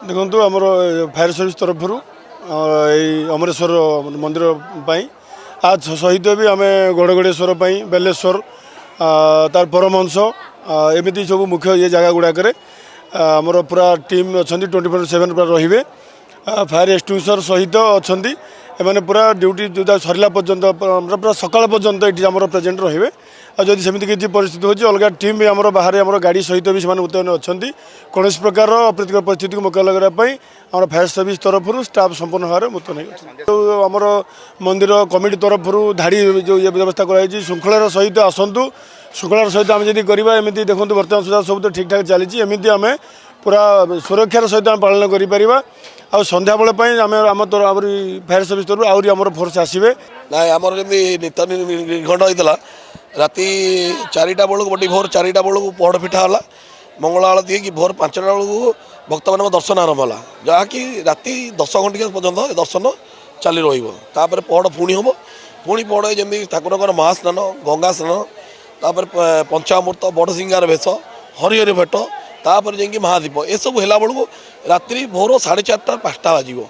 देखो आमर fire service तरफ अमरेश्वर मंदिर आज सहित भी आम गड़गड़ेश्वर बेलेश्वर तार परमहंस एमती सब मुख्य ये जगह गुड़ाक आमर पूरा टीम अच्छा 24/7 पूरा रे फायर एक्सटिंग्विशर सहित अच्छा एमाने पूरा ड्यूटी जो सरला पर्यंत पूरा सकाल पर्यंत ये आम प्रेजेंट रे जदि सेमती किसी परिस्थिति होची अलग टीम भी आम बाहर आम गाड़ी सहित भी मुतयन अच्छा कौन प्रकार अप्रीतिकर परिस्थिति को मुकाबला करने आम फायर सर्विस तरफ स्टाफ संपूर्ण भाव में मुतयन आमर मंदिर कमिटी तरफ धाड़ी जो ये व्यवस्था कराई श्रृंखलार सहित आसतु श्रृंखलार सहित आम जब करवा एमती देखो बर्तमान सुधा सब तो ठीक ठाक चली एमती आम पूरा सुरक्षार सहित आम पालन कर आ संध्या बेले आम आम फायर सर्विस तरफ आहरी आम फोर्स आसवे ना आमर नित निर्घंट होता राति 4टा बेलू बड़ी भोर 4टा बेलू पहड़ फिटा है मंगल आलती कि भोर 5टा बेलू भक्त मान दर्शन आरंभ है जहाँकि राति 10 घंटा पर्यटन दर्शन चली रहा पहड़ पुणी हम पुणी पहड़ जमी ठाकुर महास्नान गंगा स्नान तापर पंचामृत बड़ सिंगार भेष हरिहर भेट तापर जाकि महादीप ये सब है बेलू रात्रि भोर 4:30 5टा बाजिब